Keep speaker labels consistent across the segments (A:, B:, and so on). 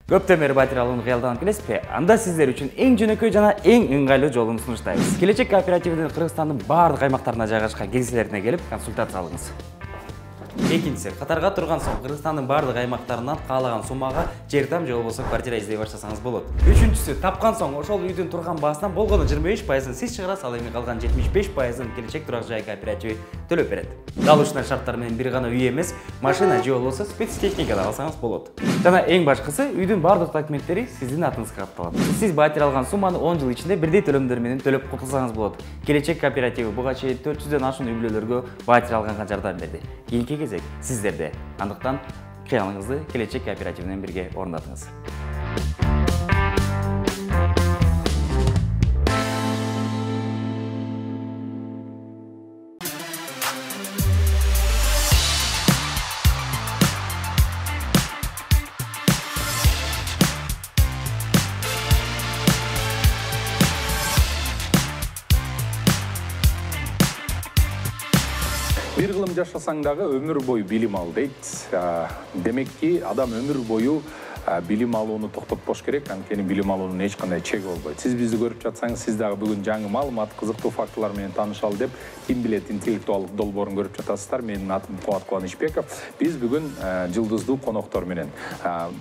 A: Көптөн бери батир алууну кыялданып келесизби? Анда сиздер үчүн эң жөнөкөй жана эң ыңгайлуу жолун сунуштайбыз. Келечек кооперативинин Кыргызстандын бардык аймактарына жайгашкан кеңселерине келип консультация алыңыз. Экинчиси, катарга турган соң Кыргызстандын бардык аймактарынан каалаган суммага жер там же болбосо квартира издей баштасаңыз болот. Үчүнчүсү, тапкан соң ошол үйдүн турган баасынан болгону 25%-ын сиз чыгарасыз, ал эми калган 75%-ын келечек турак жай кооперативи төлөп берет. Дал ушундай шарттар менен бир гана үй эмес, машина же болбосо спецтехника да алсаңыз болот. Жана эң башкысы, үйдүн бардык документтери сиздин атыңызга катталат. Сиз батир алган сумманы 10 жыл ичинде бирдей төлөмдөр менен төлөп кутулсаңыз болот. Келечек кооперативи буга чейин 400дөн ашуун үй бүлөлөргө батир алганга жардам берди. Кийинки кезек сиздерде. Андыктан кыялыңызды келечек кооперативинен бирге орнатыңыз.
B: Bir kılım yaşasang dağı ömür boyu bilim al deyt. Demek ki adam ömür boyu bilim alууну токтотпош керек, анткени билим алуунун эч кандай чеги болбойт. Сиз бизди көрүп жатсаңыз, сиз дагы бүгүн жаңы маалымат, кызыктуу фактылар менен таанышалы деп, ким билет интеллектуалдык долбоорун көрүп жатасыздар. Менин атым Кубат Кубанычбеков. Биз бүгүн жылдыздуу коноктор менен,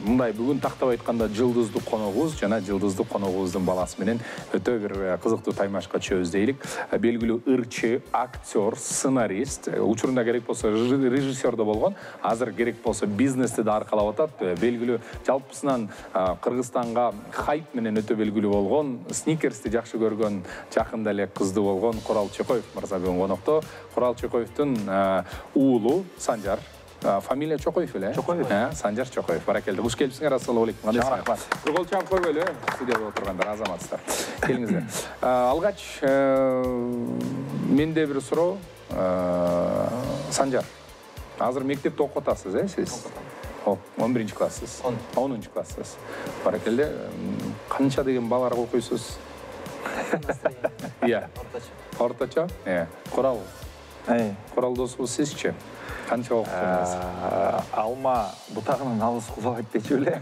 B: мындай бүгүн тактап айтканда жылдыздуу коногубуз жана жылдыздуу коногубуздун баласы менен өтө бир кызыктуу таймашка чөбүз дейлик. Белгилүү ырчы, актер, сценарист, учурунда керек болсо режиссер да болгон, азыр керек болсо бизнести да аркалап атат. Белгилүү жалпысынан Кыргызстанга хайп менен өтө белгилүү болгон, сникерсти жакшы көргөн, жакында эле кыздуу болгон Курал Чокоев мырза бүгүн конокто. Курал Чокоевдун уулу Санжар. Фамилия Чокоев эле?
C: Чокоев.
B: Санжар Чокоев. Баракелде. Куш келипсиңер, ассалам алейкум.
C: Рахмат.
B: Кол чалып койгойлу, студияда отургандар, азаматсыздар. Келиңиздер. Алгач менде бир суроо. Санжар. Азыр мектепте окуп атасыз, сиз? 11-ci klassız. 10-cu klassız. Barakelde kança деген балаларга окуйсуз? Iya. Ortaça. Kural. Kural досубуз сизчи? Канча окудуңуз?
C: Алма бутагынын алыс кузабайт дечү эле.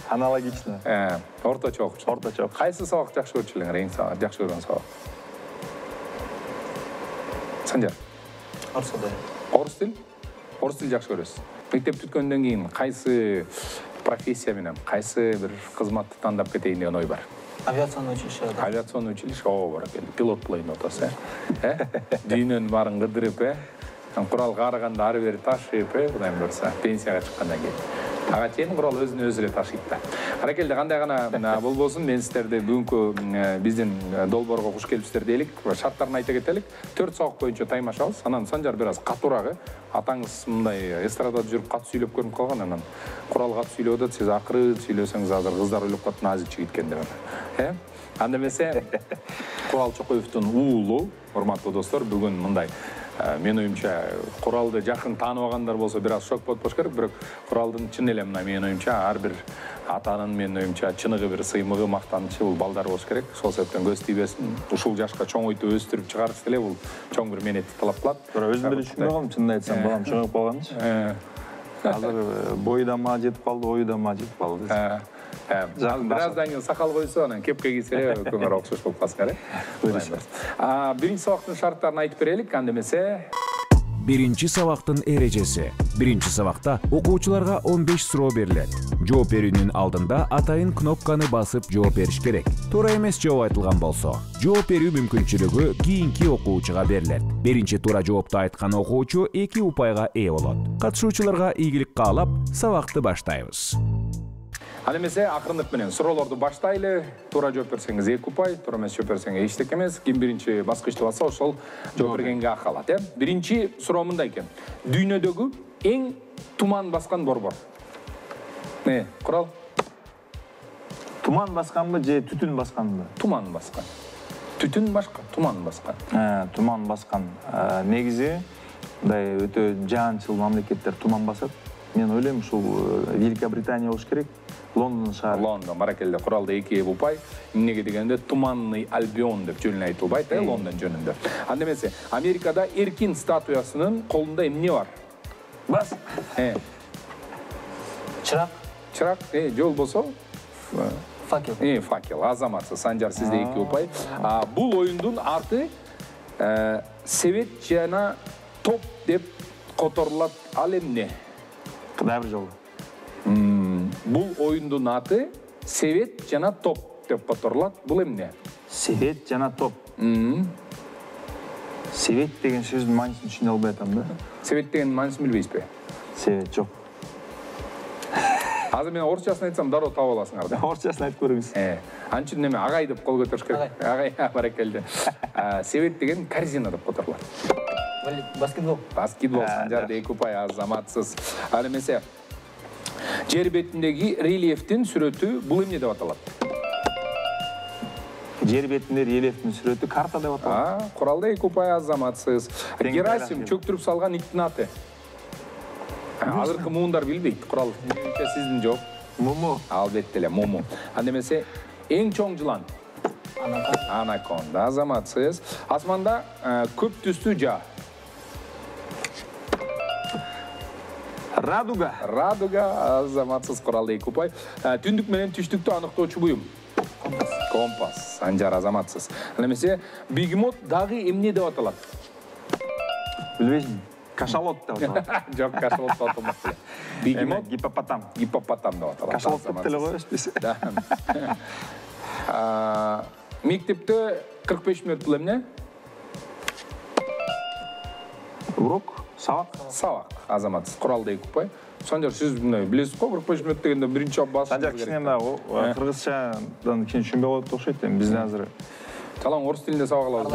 C: Аналогично.
B: Орточо окучу.
C: Орточо.
B: Кайсы сабак жакшы көрчү элеңер? Эң жакшы көргөн сабак? Санжар.
C: Орус тили.
B: Орус тил? Орус тил жакшы көрөсүз. Мектеп бүткөндөн кийин кайсы профессия менен, кайсы бир кызматты тандап кетейин деген ой бар?
C: Авиационный училище.
B: Авиационный училище, баракелде. Пилот болойн атасы, Дүйнөнүн баарын кыдырып, Куралга караганда ары бери ташып, Кудайым буйрса, пенсияга чыккандан кийин. Ага чейин Курал өзүн өзү эле ташыйт да. Баракелде, кандай гана болбосун, мен сиздерди бүгүнкү биздин долбоорго куш келипсиздер дейлик. Шарттарын айта кетелик. 4 сабак боюнча таймашабыз. Анан Санжар бир аз катуураак. Атаңыз мындай эстрадада жүрүп кат сүйлөп көрүнүп калган, анан Курал кат сүйлөп атат, сиз акыры сүйлөсөңүз азыр кыздар ойлоп калат, назик жигит экен деп. Анда эмесе Курал Чокоевдун уулу, урматтуу достор, бүгүн мындай мен оюмча Куралды жакын тааныбагандар болсо бир аз шок болуп болуш керек, бирок Куралдын чын эле мына мен оюмча ар бир атанын мен оюмча чыныгы бир сыймыгы, мактанычы балдар болуш керек. Сол себептен көз тийбесин, ушул жашка чоңойтуп өстүрүп чыгарыш деле бул чоң бир менетти талап кылат.
C: Өзүм эле түшүнбөй калдым, чынын айтсам, балам чоңоюп калганчы. Азыр бою да мага жетип калды, ою да мага жетип калды.
B: Бираздан кийин сакал койсо, анан кепке кийсе көңөр окшош болуп калсыңар. Биринчи сабактын шарттарын айтып берелик, анда эмесе.
D: Биринчи сабактын эрежеси. Биринчи сабакта окуучуларга 15 суроо берилет. Жооп берүүнүн алдында атайын кнопканы басып жооп бериш керек. Туура эмес жооп айтылган болсо, жооп берүү мүмкүнчүлүгү кийинки окуучуга берилет. Биринчи туура жоопту айткан окуучу 2 упайга ээ болот. Катышуучуларга ийгилик каалап, сабакты баштайбыз.
B: Ал эмесе акырындык менен суроолорду баштайлы. Туура жооп берсеңиз 2 упай, туура эмес жооп берсеңиз эчтеке эмес. Ким биринчи баскычты баса, ошол жооп бергенге ак алат, Биринчи суроо мындай экен. Дүйнөдөгү эң туман баскан борбор. Курал?
C: Туман басканбы же түтүн басканбы?
B: Туман баскан. Түтүн башка, туман баскан.
C: Туман баскан. Негизи мындай өтө жаанчыл мамлекеттер туман басат. Мен ойлойм, ушул Великобритания болуш керек. Лондон шаары.
B: Лондон, баракелде, Куралда 2 упай. Эмнеге дегенде Туманный Альбион деп жөнүн айтылбайт, Лондон жөнүндө. Анда эмесе, Америкада эркин статуясынын колунда эмне бар?
C: Бас.
E: Чырак.
B: чырак, жол болсо
E: Факел.
B: факел, азаматсыз. Санжар, сизде 2 ұпай. Бул оюндун аты себет жана топ деп которулат. Ал эмне?
C: Кыдай бир жолу.
B: Бул оюндун аты себет жана топ деп которулат. Бул эмне?
C: Себет жана топ. Себет деген сөздүн маанисын түшүнө албай атам да.
B: Себет деген маанисин билбейсизби?
C: Себет жок.
B: Азыр мен орусчасын айтсам дароо таап аласыңар да.
C: Орусчасын айтып көрүңүз.
B: Анчын неме агай деп кол көтөрүш керек. Агай баракелде. Себет деген корзина деп которулат.
E: Баскетбол.
B: Баскетбол. Санжарда 2 ұпай, азаматсыз. Ал эмесе жер бетиндеги рельефтин сүрөтү бул эмне деп аталат?
C: Жер бетинде рельефтин сүрөтү карта деп аталат.
B: Куралда 2 ұпай, азаматсыз. Герасим чөктүрүп салган иттин аты. Азыркы муундар билбейт. Курал сиздин жок.
C: Муму.
B: Албетте эле муму. Анда эмесе эң чоң жылан? Анаконда. Азаматсыз. Асманда көп түстүү жаа?
C: Радуга.
B: Радуга, азаматсыз. Куралда 2 ұпай. Түндүк менен түштүктү аныктоочу буюм? Компас. Санжар, азаматсыз. Анда эмесе бегемот дагы эмне деп аталат?
C: Билбейсиңби? Кашалот деп аталат.
B: Жок, кашалот деп аталмак беле. Бегемот
C: гиппопотам.
B: Гиппопотам деп аталат.
C: Кашалот деп деле коебуз биз.
B: Мектепте 45 мүнөт бул эмне?
C: Урок, сабак.
B: Сабак, азаматсыз. Куралда 2 ұпай. Санжар, сиз мындай билесиз го, 45 мүнөт дегенде биринчи басыңыз керек.
C: Санжар кичине мына кыргызчадан кийин түшүнбөй калат окшойт эми бизден азыр.
B: Жалаң орус тилинде сабак алабыз.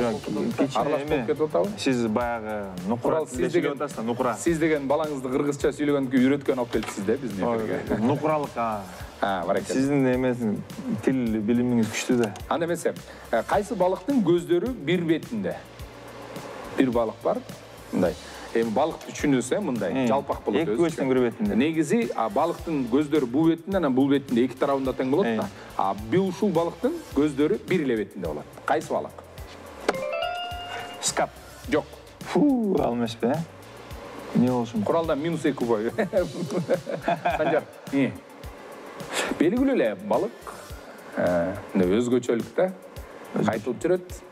B: Аралаш болуп кетип атабы?
C: Сиз баягы нукура сөйлөп атасыз да, нукура.
B: Сиз деген балаңызды кыргызча сөйлөгөнгө үйрөткөн алып келипсиз да биздин эфирге.
C: Нукуралык,
B: баракелде.
C: Сиздин эмесин тил билимиңиз күчтүү да.
B: Анда эмесе, кайсы балыктын көздөрү бир бетинде? Бир балык бар, мындай. Эми балыкты түшүнөсө мындай жалпак болот өзү.
C: Эки көздөн бир бетинде.
B: Негизи балыктын көздөрү бул бетинде, анан бул бетинде эки тарабында тең болот да. Ушул балыктын көздөрү бир эле бетинде болот. Кайсы балык?
C: Скат.
B: Жок.
C: Ал эмеспи, эмне болушун?
B: Куралдан -2 ұпай. Санжар, белгилүү эле балык, өзгөчөлүк да, айтылып жүрөт.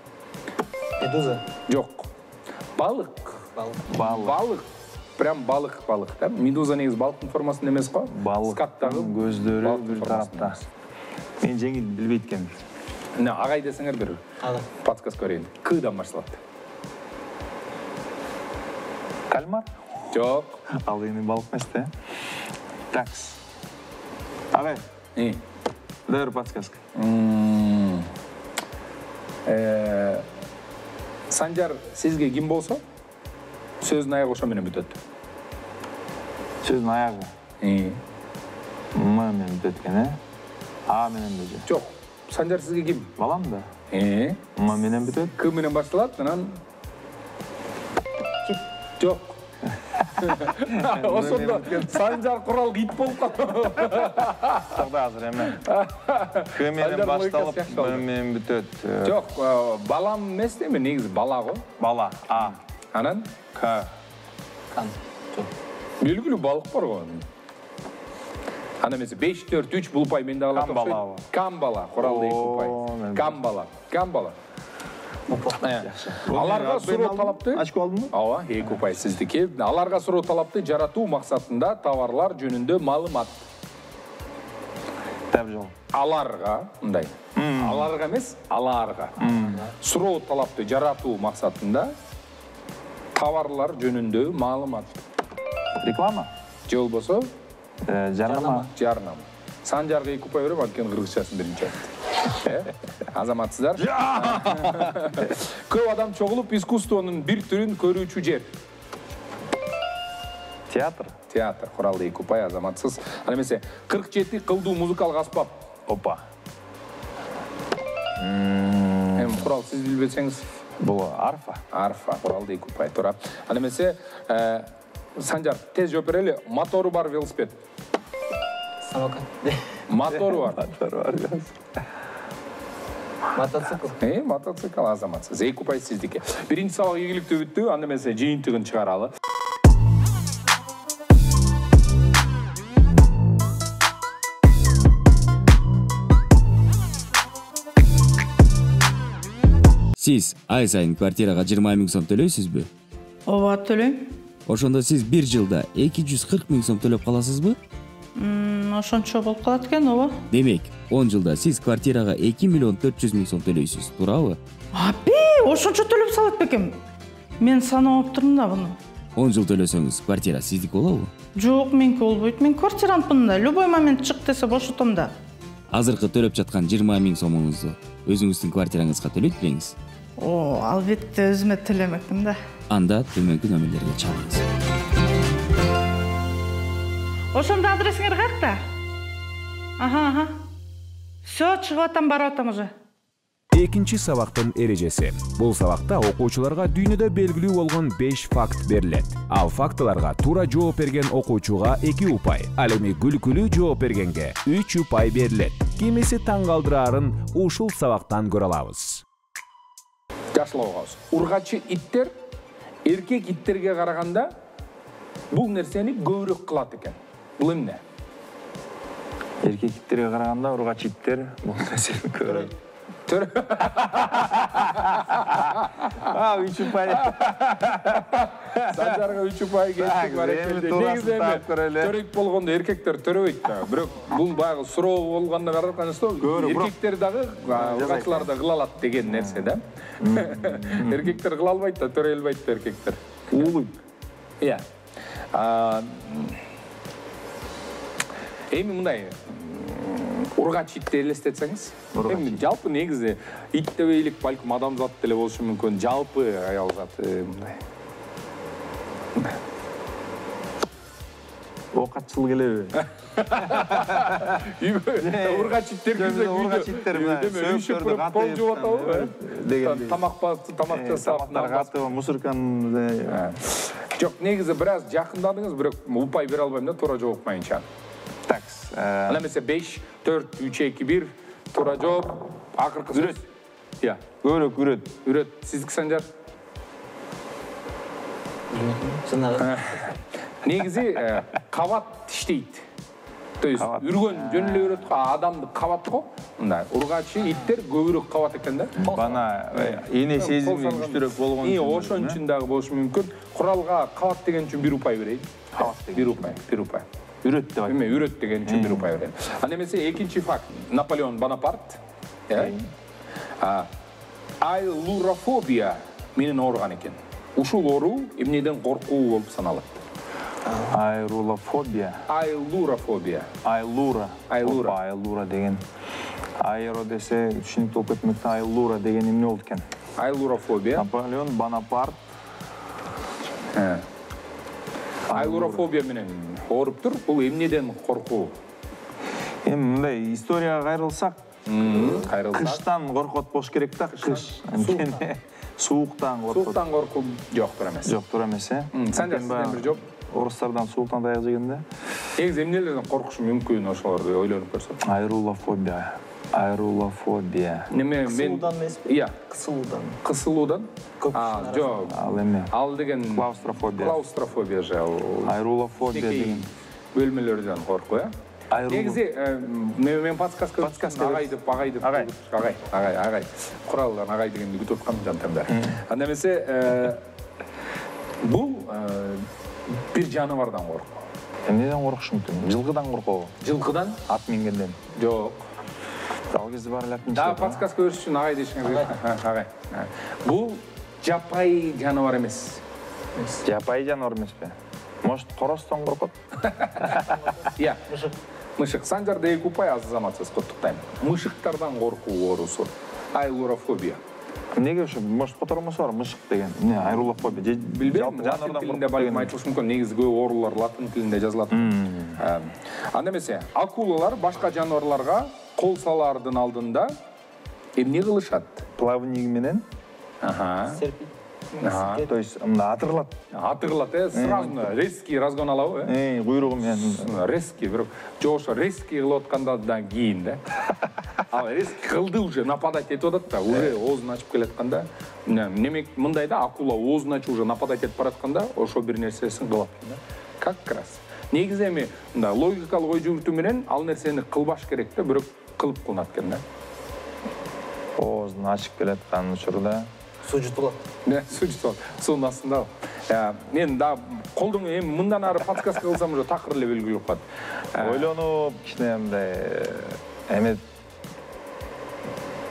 E: Медуза.
B: Жок. Балык. Балык. Прям балык да. Медуза негизи балыктын формасында эмес го?
C: Скаттагы көздөрү бир тарапта. Мен жеңил билбейт экенмин.
B: Агай десеңер бир подсказка берейин. Кдан башталат.
C: Кальмар?
B: Жок.
C: Ал эми балык эмес да. Такс. Агай. Дар подсказка.
B: Санжар, сизге ким болсо? Сөздүн аягы ошо менен бүтөт.
C: Сөздүн аягы? М менен бүтөт экен, А менен бүтөт.
B: Жок. Санжар, сизге ким?
C: Балам да.
B: М
C: менен бүтөт.
B: К менен башталат, анан жок. Ошондо Санжар Курал ит болуп калды.
C: Тагда азыр эме. К менен башталып, менен бүтөт.
B: Жок, балам эмес эми, негизи бала го.
C: Бала. А.
B: Анан
C: К.
E: Кан.
B: Белгилүү балык бар го. Ана эмесе 5-4-3 бул упай менде калат окшойт. Камбала, Куралда 2 упай. Камбала. Аларга суроо талапты.
C: Ачко алдыңбы?
B: Ооба, 2 упай сиздики. Аларга суроо талапты жаратуу максатында товарлар жөнүндө маалымат.
C: Тап жол.
B: Аларга, мындай. Аларга эмес, аларга. Суроо талапты жаратуу максатында товарлар жөнүндө маалымат.
C: Реклама?
B: Же болбосо
C: жарнама.
B: Санжарга 2 упай берем, анткени кыргызчасын биринчи айтты. Азаматсыздар. Көп адам чогулуп искусствонун бир түрүн көрүүчү жер.
C: Театр.
B: Куралда 2 упай, азаматсыз. Ана эмесе 47 кылдуу музыкалык аспап.
C: Опа.
B: Эми Курал, сиз билбесеңиз,
C: Бул арфа.
B: Куралда 2 упай туура. Ана эмесе Санжар, тез жооп берели. Мотору бар велосипед.
E: Самокат.
B: Мотору бар.
E: Мотоцикл.
B: Мотоцикл, азаматсыз. 2 упай сиздики. Биринчи сабак ийгиликтүү бүттү, анда эмесе жыйынтыгын чыгаралы.
F: Сиз ай сайын квартирага 20 000 сом төлөйсүзбү?
G: Ооба, төлөйм.
F: Ошондо сиз 1 жылда 240 000 сом төлөп каласызбы?
G: Ошончо болуп калат экен, ооба.
F: Демек, 10 жылда сиз квартирага 2 400 000 сом төлөйсүз, туурабы?
G: Ошончо төлөп салат бекем. Мен санап турмун да буну.
F: 10 жыл төлөсөңүз, квартира сиздики болобу?
G: Жок, меники болбойт. Мен квартирантмын да. Любой момент чык десе бошотом да.
F: Азыркы төлөп жаткан 20 000 сомуңузду өзүңүздүн квартираңызга төлөйт белеңиз?
G: Албетте өзүмө төлөмөкмүн да.
F: Анда төмөнкү нөмөрлөргө чалыңыз.
G: Ошондо адресиңер каякта? Аха. Всё, чыгып атам, барып атам уже.
D: Экинчи сабактын эрежеси. Бул сабакта окуучуларга дүйнөдө белгилүү болгон 5 факт берилет. Ал фактыларга туура жооп берген окуучуга 2 упай, ал эми күлкүлүү жооп бергенге 3 упай берилет. Кимиси таң калтыраарын ушул сабактан көрө алабыз.
B: Жашылауғабыз. Ургачы иттер эркек иттерге караганда бул нерсени көбүрөөк кылат экен. Бул эмне?
C: Эркек иттерге караганда ургач иттер бул нерсени көрөт.
B: 3 упай. Санжарга 3 упай кетти бар экен. Төрөйт болгондо эркектер төрөбөйт да. Бирок бул баягы суроо болгондо караганда эркектер дагы ургачылар да кыла алат деген нерсе да. Эркектер кыла албайт да, төрөй албайт да эркектер.
C: Уулуйт.
B: Иә. Эми мындай ургач итти элестетсеңиз, эми жалпы негизи ит деп элек балким адамзат деле болушу мүмкүн, жалпы аял заты мындай.
C: Окатчыл келеби?
B: Ургач иттер кезде
C: ургач иттер сөйөктөрдү катып
B: тамак жасап,
C: катып, мусорканы.
B: Жок, негизи бир аз жакындадыңыз, бирок упай бере албайм да, туура жооп майынча.
C: Такс.
B: Ана эмесе 5, 4, 3, 2, 1, туура жооп, акыркы сөз. Иә.
C: Көбүрөөк үрөт.
B: Үрөт. Сиздики Санжар? Негизи кабат иштейт. То есть үргөн жөн эле үрөт, адамды кабат го. Мындай ургачы иттер көбүрөөк кабат экен да.
C: Бана эне сезими күчтүүрөөк болгон
B: үчүн. Ошон үчүн дагы болушу мүмкүн. Куралга кабат деген үчүн 1 упай берейин.
C: Кабат деген
B: 1 упай.
C: Үрөт деп
B: Эме үрөт деген үчүн 1 упай берейин. Анда эмесе экинчи факт. Наполеон Бонапарт, айлурофобия менен ооруган экен. Ушул оору эмнеден коркуу болуп саналат?
C: Айрулофобия.
B: Айлурофобия.
C: Айлура деген. Айро десе түшүнүктүү болуп кетмекте, айлура деген эмне болду экен?
B: Айлурофобия.
C: Наполеон Бонапарт.
B: Айлурофобия менен ооруптур. Бул эмнеден коркуу?
C: Эми мындай историяга кайрылсак, кыштан коркот болуш керек да, кыш. Сууктан коркот.
B: Сууктан коркуу жоктур эмес.
C: Жоктур эмес,
B: Санжар, сизден бир жоп.
C: Орустардан сууктан даяк жегенде.
B: Негизи эмнелерден коркушу мүмкүн ошолорду ойлонуп көрсөк.
C: Айрулофобия.
B: Неме мен? Иә. Кысылуудан. Жок.
C: Ал эме?
B: Ал деген
C: клаустрофобия.
B: Клаустрофобия же.
C: Айрулофобия деген
B: бөлмөлөрдөн коркуу, Негизи мен подсказка агай. Куралдан агай дегенди күтүп аткам жантамдар. Анда эмесе бул бир жаныбардан коркуу.
C: Эмнеден коркуш мүмкүн? Жылкыдан коркобу?
B: Жылкыдан?
C: Ат мингенден.
B: Жок.
C: Ал кезде бар эле атминчи.
B: Да, подсказка бериш үчүн агай дешиңиз керек. Агай. Бул жапай жаныбар эмес.
C: Жапай жаныбар эмеспи? Может, коростон коркот?
B: Иә. Мышык. Санжарда 2 упай, азаматсыз куттуктайм. Мышыктардан коркуу оорусу. Айлурофобия.
C: Неге ушу, может, котормосу бар, мышык деген. Не, айлурофобия.
B: Билбейм, латин тилинде балким айтылышы мүмкүн. Негизи көп оорулар латин тилинде жазылат. Анда эмесе, акулалар башка жаныбарларга кол салаардын алдында эмне кылышат?
C: Плавник менен.
E: Серпит.
C: То есть, атырлат.
B: Атырлат, сразу резкий разгон алабы,
C: Куйругу менен.
B: Резкий, бирок жошо резкий кылып аткандан кийин да. Ал резкий кылды уже нападать этип атат да, уже оозун ачып келатканда, немек мындай да, акула оозун ачып уже нападать этип баратканда, ошо бир нерсесин кылат да. Как раз. Негизи эми мындай логикалык ой жүгүртүү менен ал нерсени кылбаш керек да, бирок кылып кылынат экен да.
C: Оозун ачып келаткан учурда
E: Су жұтылады.
B: Не, су жұтылады. Суның астында. Мен да қолдың мындан ары подсказка қылсам уже тақыр эле белгилүү болуп калат.
C: ойлонуп кичине мындай эме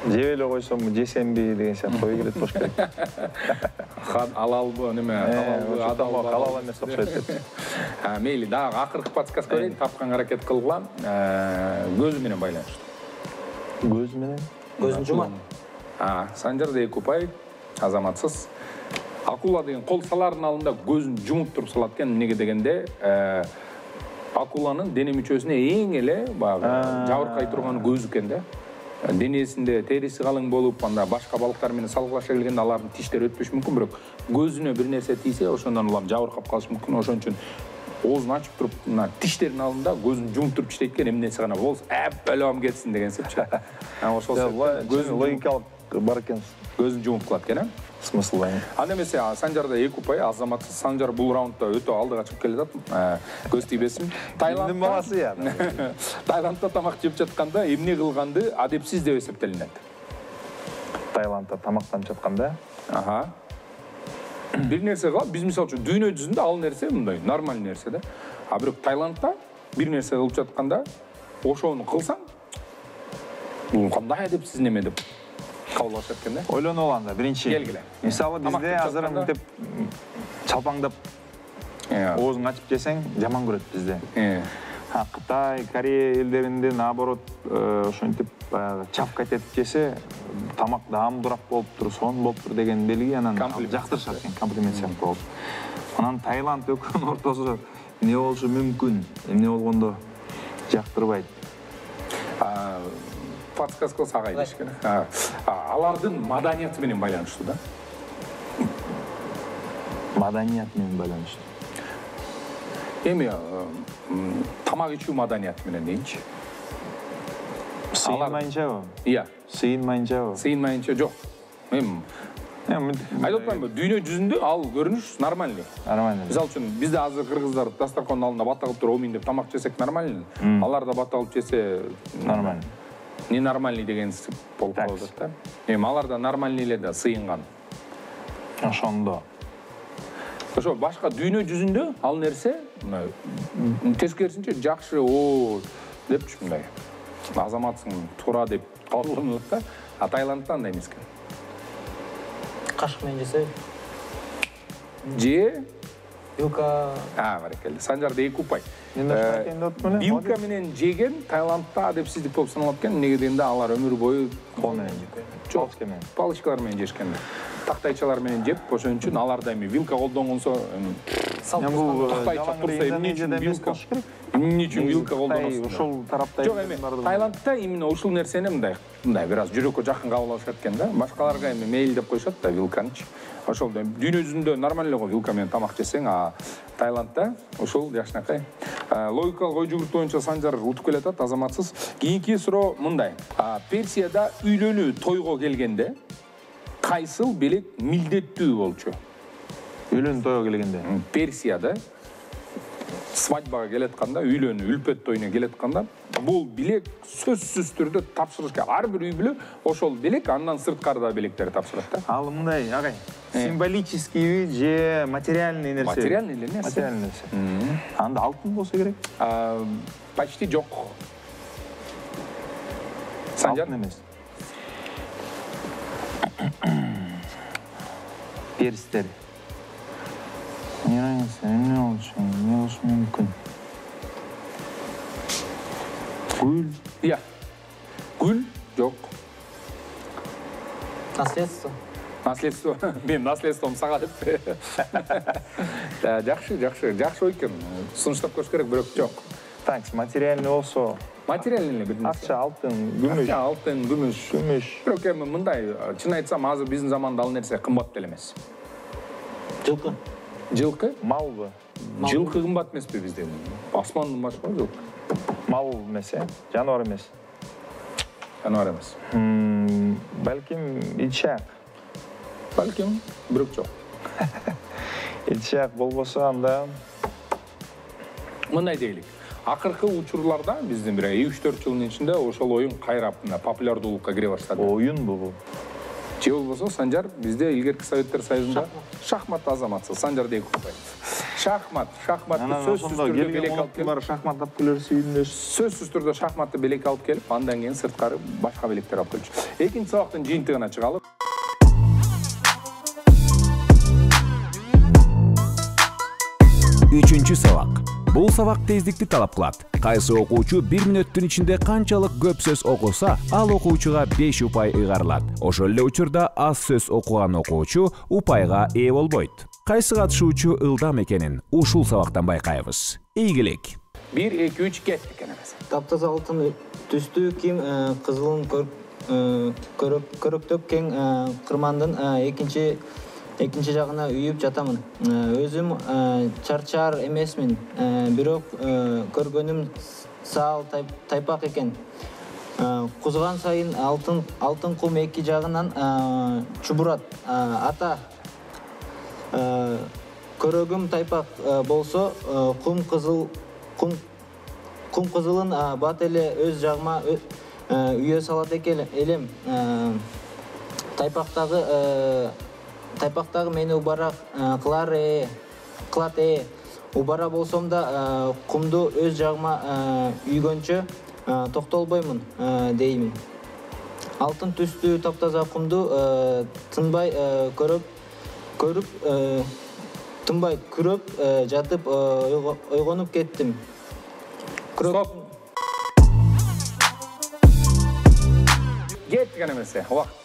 C: жеп эле койсом жесемби деген сыяктуу ой келет болуш керек.
B: Алалбы, неме,
C: халал эмес окшойт деп.
B: Мейли, дагы акыркы подсказка берейин, тапканга аракет кылгыла. Көзү менен байланыштуу.
C: Көз менен?
E: Көзін жумады.
B: Санжар Экупай, азаматсыз. Акула деген кол салардын алдында көзүн жумуп туруп салат экен. Эмнеге дегенде, акуланын дене мүчөсүнө эң эле баягы жабыркай турган көзү экен да. Денесинде териси калың болуп, анда башка балыктар менен салгылаша келгенде алардын тиштери өтпөшү мүмкүн, бирок көзүнө бир нерсе тийсе, ошондон улам жабыркап калышы мүмкүн. Ошон үчүн оозун ачып туруп, мына тиштердин алдында көзүн жумуп туруп иштейт экен, эмнеси гана болсо, бөлөм кетсин деген сөзчү. Ошол
C: көзүн логикалык бар экен.
B: Көзүн жумуп калат экен,
C: смысл бар.
B: Анда эмесе Санжарда Экупай, азаматсыз. Санжар бул раундда өтө алдыга чыгып келе жатат. Көз тийбесин.
C: Таиланддын баласы я.
B: Таиландда тамак жеп жатканда эмне кылганды адепсиз деп эсептелинет?
C: Таиландда тамактанып жатканда,
B: бир нерсе кылып, биз мисалы үчүн дүйнө жүзүндө ал нерсе мындай нормалдуу нерсе да. А бирок Таиландда бир нерсе кылып жатканда, ошону кылсаң, бул кандай адепсиз неме деп кабылышат экен да.
C: ойлонуп алганда биринчи.
B: Келгиле.
C: Мисалы бизде азыр мынтип чалпаңдап оозун ачып жесең жаман көрөт бизде. Кытай, Корея элдеринде наоборот ошентип чапкать этип жесе тамак даамдуураак болуптур, сонун болуптур деген белги, анан жактырышат экен, комплимент сыяктуу болуп. Анан Таиланд экөөнүн ортосунда эмне болушу мүмкүн, эмне болгондо жактырбайт.
B: Подсказка сага идиш керек. Алардын маданияты менен байланыштуу да.
C: Маданият менен байланыштуу.
B: Эми тамак ичүү маданияты менен дейинчи.
C: Сыйынмайынчабы?
B: Iya.
C: Сыйынмайынчабы?
B: Сыйынмайынча жок. Айтып атпаймынбы, дүйнө жүзүндө ал көрүнүш нормальный.
C: Нормальный.
B: Мисалы үчүн бизде азыр кыргыздар дастаркандын алдында бата кылып туруп ойнойт деп тамак жесек нормальный. Алар да бата кылып жесе
C: нормальный.
B: Ненормальный деген болуп калат да. Эми алар да нормальный эле да сыйынган.
C: Ошондо.
B: Ошо башка дүйнө жүзүндө ал нерсе тескерисинче жакшы депчи мындай. Азаматсың туура деп кабылданат да. А Таиландда андай эмес экен.
E: Кашык менен жесе.
B: Же
E: Вилка.
B: Баракелде. Санжарда Экупай.
C: Вилка
B: менен жеген Таиландда адепсиздик болуп саналат экен. Эмнеге дегенде алар өмүр бою
C: кол менен жеп.
B: Палочкалар менен жешкен. Тактайчалар менен жеп, ошон үчүн аларда эми вилка колдонгонсо тактайча турса эмне үчүн вилка? Эмне үчүн вилка колдоносуң?
C: Ошол тарапта
B: жок эми Таиландда именно ушул нерсени мындай бир аз жүрөккө жакын кабыл алышат экен да. Башкаларга эми мейил деп коюшат да вилканычы. Ошол дүйнө жүзүндө нормаль го вилка менен тамак жесең, а Таиландда ушул жакшынакай. Логикалык ой жүгүртүү боюнча Санжар утуп келатат, азаматсыз. Кийинки суроо мындай. Персияда үйлөнүү тойго келгенде кайсыл белек милдеттүү болчу?
C: Үйлөнүү тойго келгенде.
B: Персияда свадьбага келетканда, үйлөнүү, үлпөт тойуна келетканда, бул белек сөзсүз түрдө тапшырыш керек. Ар бир үй бүлө ошол белек, андан сырткары да белектер тапшырат да.
C: Ал мындай, агай, символический же материальный нерсе?
B: Материальный нерсе.
C: Материальный нерсе. Анда алтын болсо керек?
B: Почти жок. Санжар
C: эмес. Перстер. Не болушу мүмкүн? Гүл?
B: Iya. Гүл? Жок.
E: Наследство.
B: Наследство. Мен наследством сага деп. Жакшы ой экен. Сунуштап көрүш керек, бирок жок.
C: Так, материальный болсо.
B: Материальный эле бир нерсе.
C: Акча, алтын, күмүш.
B: Акча, алтын, күмүш. Бирок эми мындай, чын айтсам, азыр биздин заманда ал нерсе кымбат деле эмес.
E: Жылкы.
B: Жылкы?
C: Малбы?
B: Жылкы кымбат эмеспи бизде? Асмандын башы го жылкы.
C: Мал эмес, жаныбар эмес.
B: Жаныбар эмес.
C: Балким ичак.
B: Балким, бирок жок.
C: Ичак болбосо анда
B: мындай дейлик. Акыркы учурларда биздин бир 3-4 жылдын ичинде ошол оюн кайрап популярдуулукка кире баштады.
C: Оюн бул.
B: Же болбосо Санжар бизде илгерки Советтер Союзунда шахмат азаматсы Санжар дейт купай. Шахматты сөзсүз түрдө белек алып келип,
C: шахмат алып келер
B: сөзсүз түрдө шахматты белек алып келип, андан кийин сырткары башка белектер алып келчү. Экинчи сабактын жыйынтыгына чыгалы.
D: Үчүнчү сабак. Бул сабак тездикти талап кылат. Кайсы окуучу 1 мүнөттүн ичинде канчалык көп сөз окуса, ал окуучуга 5 упай ыйгарылат. Ошол эле учурда аз сөз окуган окуучу упайга ээ болбойт. Кайсы катышуучу ылдам экенин ушул сабактан байкайбыз. Ийгилик.
B: 1, 2, 3 кеттик эмес.
E: Таптаза алтын түстүү кийим кызылын көрөктөк кең кырмандын экинчи жагына үйүп жатамын. Өзүм чарчар эмесмин, бирок көргөнүм саал тайпак экен. Кузган сайын алтын кум эки жагынан чубурат. Ата көрөгүм тайпак болсо, кум кызылын бат эле өз жагыма үйө салат элем. Тайпактагы мени убара кылат убара болсом да кумду өз жагыма үйгөнчө токтолбоймун деймин. Алтын түстүү таптаза кумду тынбай күрөп жатып ойгонуп кеттим.
B: Стоп. Кеттик эмесе, убакыт.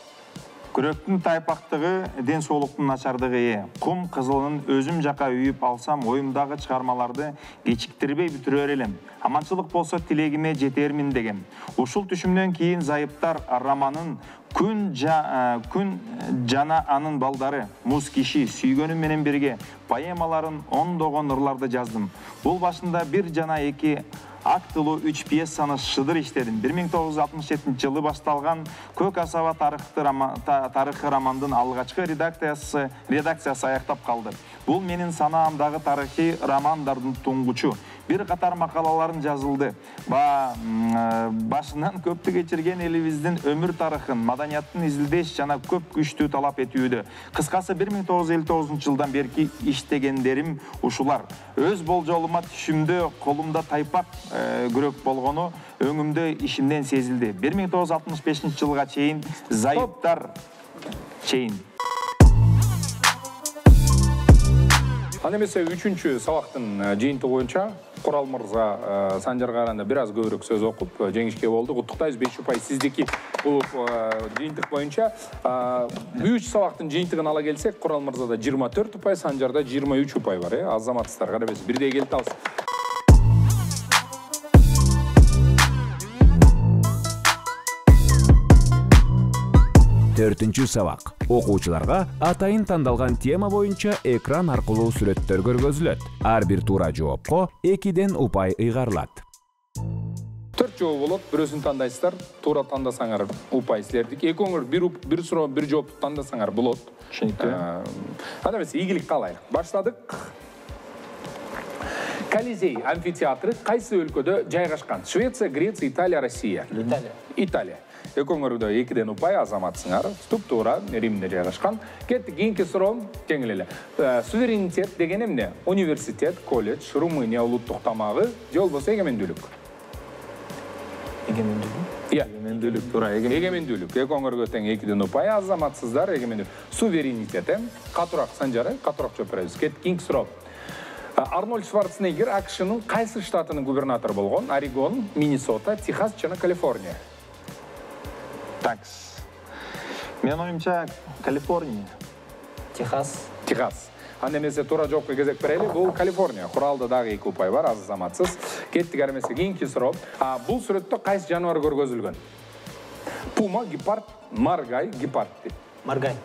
C: Күрөктүн тайпактыгы ден соолуктун начардыгы ээ. Кум кызылын өзүм жака үйүп алсам, оюмдагы чыгармаларды кечиктирбей бүтүрөр элем. Аманчылык болсо тилегиме жетермин дегем. Ушул түшүмдөн кийин Зайыптар романын Күн жана анын балдары, Муз киши, Сүйгөнүм менен бирге поэмаларын ондогон ырларды жаздым. Бул башында 1 жана 2 актылуу 3 пьесаны шыдыр иштедим. 1967-жылы башталган Көк асаба тарыхы романдын алгачкы редакциясы аяктап калды. Бул менин санаамдагы тарыхый романдардын туңгучу. Bir катар макалаларын жазылды. Башынан көптү кечирген элибиздин өмүр тарыхын, маданияттын изилдеш жана көп күчтүү талап этүүдө. Кыскасы 1959-жылдан берки иштегендерим ушулар. Өз болжолума түшүмдө колумда тайпак күрөк болгону өңүмдө ишимден сезилди. 1965-жылга чейин Зайыптар чейин.
B: Аны эмесе 3-чү сабактын жыйынтыгы боюнча Курал мырза Санжарга караганда бир аз көбүрөөк сөз окуп жеңишке болду. Куттуктайбыз 5 упай сиздики. Бул жыйынтык боюнча 3 сабактын жыйынтыгын ала келсек, Курал мырзада 24 упай, Санжарда 23 упай бар. Азаматсыздар карабез бирдей келип алсыз.
D: Төртүнчү сабак. Окуучуларга атайын тандалган тема боюнча экран аркылуу сүрөттөр көргөзүлөт. Ар бир туура жоопко 2ден упай ыйгарылат.
B: 4 жооп болот, бирөөсүн тандайсыздар. Туура тандасаңар упай силердики. Экөөңөр бир суроо, бир жоопту тандасаңар болот.
C: Түшүнүктүү.
B: Анда эмесе ийгилик каалайлык. Баштадык. Колизей амфитеатры кайсы өлкөдө жайгашкан? Швеция, Греция, Италия, Россия. Италия. Экөөңөрдө 2ден упай азаматсыңар. Туп-туура Римде жайгашкан. Кеттик, кийинки суроо жеңил эле. Суверенитет деген эмне? Университет, колледж, Румыния улуттук тамагы, же болбосо эгемендүүлүк?
C: Эгемендүүлүк, туура
B: эгемендүүлүк. Экөөңөргө тең 2ден упай азаматсыздар, эгемендүүлүк. Суверенитет, катуураак Санжары, катуураак жооп беребиз. Кеттик, кийинки суроо. Арнольд Шварценеггер АКШнын кайсы штатынын губернатору болгон? Орегон, Миннесота, Техас жана Калифорния.
C: Такс. Мен оюмча Калифорния.
B: Техас. Анда эмесе туура жоопко кезек берели. Бул Калифорния. Куралда дагы 2 упай бар, азаматсыз. Кеттик, ар эмесе кийинки суроо. Бул сүрөттө кайсы жаныбар көргөзүлгөн? Пума, гепард, маргай, гепард.
C: Маргай.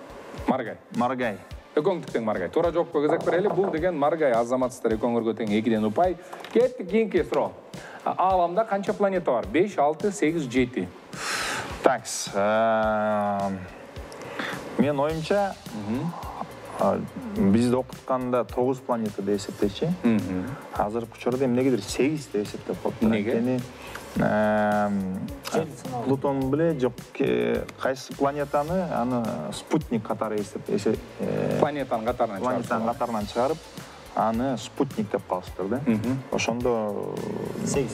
B: Экөөңдүк тең маргай. Туура жоопко кезек берели. Бул деген маргай, азаматсыздар экөөңөргө тең 2ден упай. Кеттик, кийинки суроо. Ааламда канча планета бар? 5, 6, 8, 7.
C: Такс. Мен оюмча Бизде окутканда 9 планета деп эсептейчи. Азыркы учурда эмнегедир 8 деп эсептеп коюптур.
B: Неге?
C: Плутон биле жок кайсы планетаны аны спутник катары
B: Планетанын
C: катарынан чыгарып, аны спутник деп калыштыр да. Ошондо 8.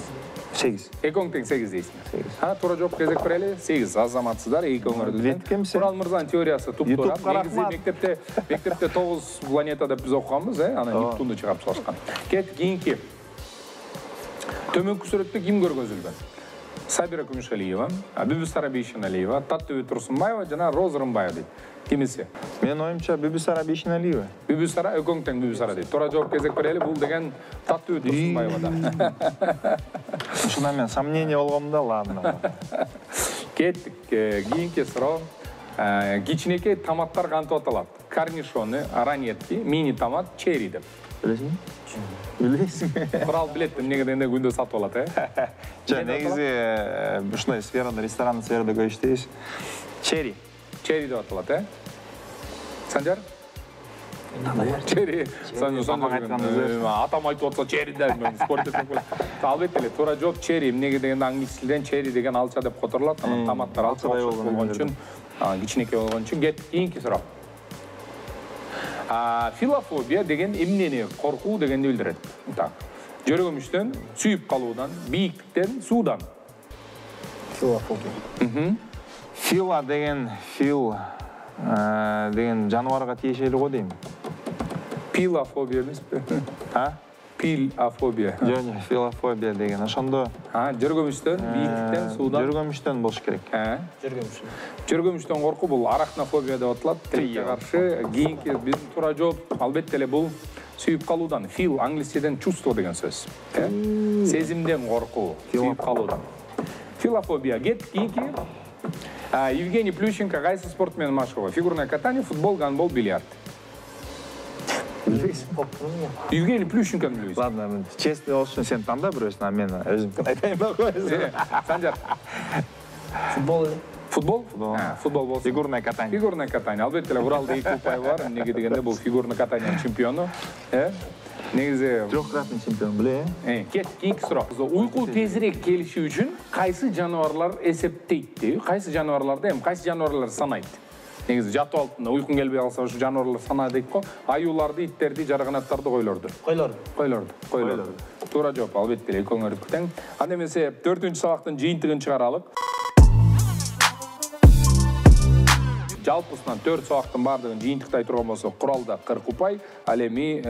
B: Экөөң тең 8 дейсиңер. Туура жооп кезек берели. 8 азаматсыздар, экөөңөрдү.
C: Жеткемсиң.
B: Курал Мырзанын теориясы туптуура. Негизи мектепте 9 планета деп биз окуганбыз, аны Нептунду чыгарып салышкан. Кет кийинки. Төмөнкү сүрөттө ким көргөзүлгөн? Сабира Күмүшалиева, Бүбүсара Бейшеналиева, Таттыбек Турсунбаева жана Роза Рымбаева дейт. Кимиси?
C: Менин оюмча Бүбүсара Бейшеналиева.
B: Бүбүсара, экөөң тең Бүбүсара дейт. Туура жооп кезек берели. Бул деген Таттыбек Турсунбаева да.
C: Ушунда мен сомнение болгом да, ладно.
B: Кеттик. Кийинки суроо. Кичинекей томаттар кантип аталат? Корнишоны, ранетки, мини томат, черри деп.
C: Билесиңби? Билесиңби?
B: Курал билет, эмнеге дегенде күндө сатып алат,
C: Жок, негизи ушундай сферада, ресторанный сферада көп иштейбиз. Черри.
B: Черри деп аталат, Санжар? Черри. Атам айтып атса черри деп, мен спорт этсек белем. Албетте эле, туура жооп черри, эмнеге дегенде англис тилден черри деген алча деп которулат. Анан томаттар алча болгон үчүн, кичинекей болгон үчүн. Кийинки суроо. Филофобия деген эмнени коркуу дегенди билдирет. Так. Жөргөмүштөн, сүйүп калуудан, бийиктиктен, суудан.
E: Филофобия.
C: Фила деген жаныбарга тиешелүү го дейм.
B: Пилофобия эмеспи? Пилофобия.
C: Жок, филофобия деген ошондо
B: жөргөмүштөн, бийиктиктен, суудан.
C: Жөргөмүштөн болуш керек.
B: Жөргөмүштөн коркуу бул арахнофобия деп аталат. Тилекке каршы. Кийинки биздин туура жооп албетте эле бул сүйүп калуудан. Feel англисчеден чувство деген сөз. Сезимден коркуу, сүйүп калуудан. Филофобия. Кийинки Евгений Плющенко кайсы спорт менен машыгуу? Фигурное катание, футбол, гандбол, бильярд. Евгений Плющенко билбейсиң.
C: Ладно, честный болуш үчүн сен танда бирөөсүн, а мен өзүм айтайын ба?
B: Санжар.
E: Футбол.
B: Футбол? Футбол болсун.
C: Фигурное катание.
B: Фигурное катание. Албетте эле Уралда 2 упай бар. Эмнеге дегенде бул фигурный катаниянын чемпиону. Негизи
C: трёхкратный чемпион биле.
B: Кет, кийинки суроо. Уйку тезирээк келиши үчүн кайсы жаныбарлар эсептейт дейби? Кайсы жаныбарларды кайсы жаныбарлар санайт? Негизи жатып алып уйкун келбей калса ушу жаныбарлар санайт дейт го. Аюуларды, иттерди, жарганаттарды, койлорду. Койлорду. Туура жооп, албетте эле экөөңөрдүкү тең. Анда эмесе 4-үнчү сабактын жыйынтыгын чыгаралык. Жалпысынан 4 сабактын бардыгын жыйынтыктай турган болсо, Куралда 40 упай, ал эми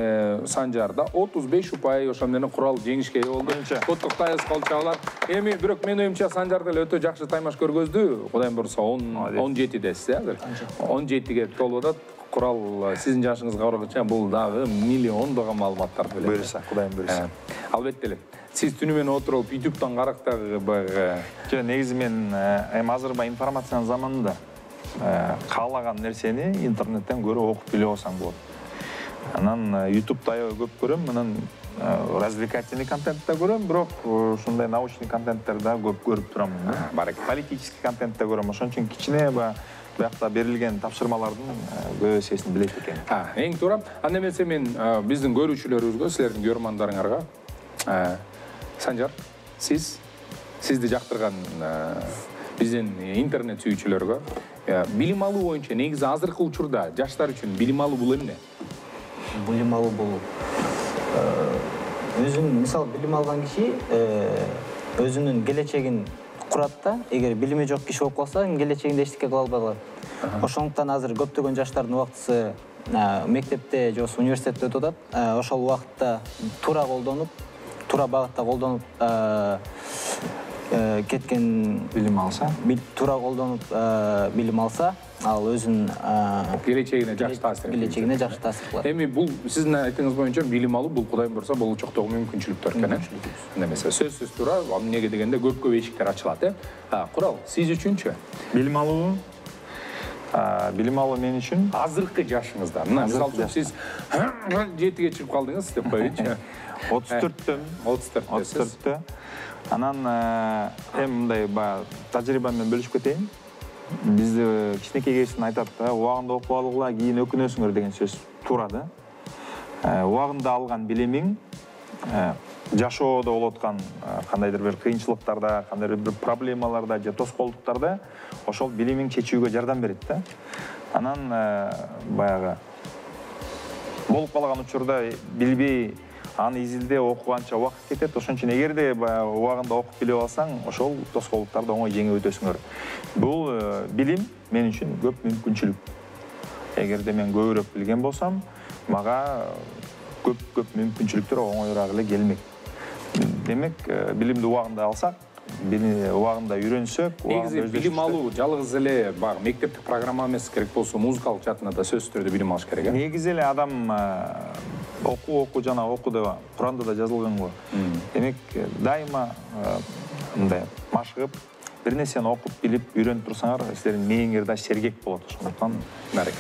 B: Санжарда 35 упай, ошол менен Курал жеңишке ээ болду. Куттуктайбыз колчалар. Эми бирок мен оюмча Санжарда эле өтө жакшы таймаш көргөздү. Кудайым бурса 17 десиз, азыр. 17ге толуп атат. Курал сиздин жашыңызга карагыча бул дагы миллиондогон маалыматтар белет.
C: Буйруса, Кудайым буйруса.
B: Албетте эле. Сиз түнү менен отуруп YouTube'дан карактагы баягы.
C: Жок, негизи мен эми азыр информациянын заманында каалаган нерсени интернеттен көрүп окуп билип алсаң болот. Анан YouTube'да аябай көп көрөм, анан развлекательный контентте көрөм, бирок ушундай научный контенттерди да көп көрүп турам. Политический контентте көрөм, ошон үчүн кичине буякта берилген тапшырмалардын көп эсесин билет экен.
B: Эң туура. Анда эмесе мен биздин көрүүчүлөрүбүзгө, силердин көрөрмандарыңарга Санжар, сизди жактырган биздин интернет сүйүүчүлөргө билим алуу боюнча негизи азыркы учурда жаштар үчүн билим алуу бул эмне?
E: Билим алуу бул өзүнүн, мисалы, билим алган киши өзүнүн келечегин курат да. Эгер билими жок киши болуп калса, келечегинде эчтеке кыла албай калат. Ошондуктан азыр көптөгөн жаштардын убактысы мектепте же университетте өтүп атат. Ошол убакытта туура колдонуп, туура багытта колдонуп кеткен
C: билим алса,
E: туура колдонуп билим алса, ал өзүнүн
B: келечегине жакшы таасир кылат. Эми бул сиздин айтыңыз боюнча билим алуу бул Кудайым бурса болочоктогу мүмкүнчүлүктөр экен. Немесе сөзсүз туура, эмнеге дегенде көп эшиктер ачылат, Курал, сиз үчүнчү?
C: Билим алуу мен үчүн
B: азыркы жашыңызда. Мисалы үчүн сиз 7ге чыгып калдыңыз деп коелучу.
C: 34-тө. Анан эми мындай тажрыйба менен бөлүшүп кетейин. Бизди кичинекей кезинен айтат, убагында окуп алгыла, кийин өкүнөсүңөр деген сөз турады. Убагында алган билимиң жашоодо болуп аткан кандайдыр бир кыйынчылыктарда, кандайдыр бир проблемаларда же тоскоолдуктарда ошол билимиң чечүүгө жардам берет да. Анан баягы болуп калган учурда билбей аны изилдеп окуганча убакыт кетет. Ошон үчүн эгерде убагында окуп билип алсаң, ошол тоскоолдуктарды оңой жеңип өтөсүңөр. Бул билим мен үчүн көп мүмкүнчүлүк. Эгерде мен көбүрөөк билген болсам, мага көп мүмкүнчүлүктөр оңоюраак эле келмек. Демек, билимди убагында алсак, убагында үйрөнсөк,
B: негизи билим алуу жалгыз эле баягы мектептик программа эмес, керек болсо музыкалык жаатында да сөзсүз түрдө билим алыш керек.
C: Негизи эле адам окуу жана окуу деп Куранда да жазылган го. Демек, дайыма мындай машыгып, бир нерсени окуп билип үйрөнүп турсаңар, силердин мээңер да сергек болот. Ошондуктан
B: барек.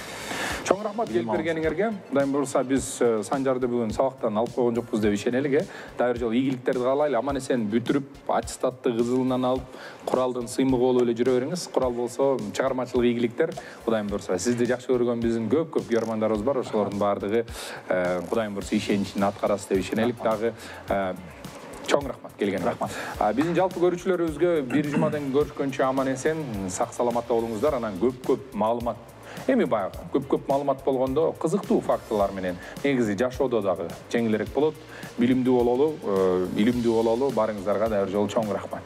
B: Чоң рахмат келип бергениңерге. Кудайым буюрса биз Санжарды бүгүн сабактан алып койгон жокпуз деп ишенелик. Дайыр жолу ийгиликтерди каалайлы. Аман эсен бүтүрүп, аттестатты кызылынан алып, куралдын сыймыгы болуп эле жүрө бериңиз. Курал болсо чыгармачылык ийгиликтер. Кудайым буюрса сизди жакшы көргөн биздин көп көрөрмандарыбыз бар. Ошолордун баардыгы Кудайым буюрса ишеничин аткарасыз деп ишенелик. Дагы чоң рахмат келгениңерге.
C: Рахмат.
B: Биздин жалпы көрүүчүлөрүбүзгө бир жумадан көрүшкөнчө аман эсен, сак саламатта болуңуздар. Анан көп маалымат. Эми баягы көп маалымат болгондо кызыктуу фактылар менен негизи жашоодо дагы жеңилирээк болот. Билимдүү бололу, илимдүү бололу. Барыңыздарга дайыр жолу чоң рахмат.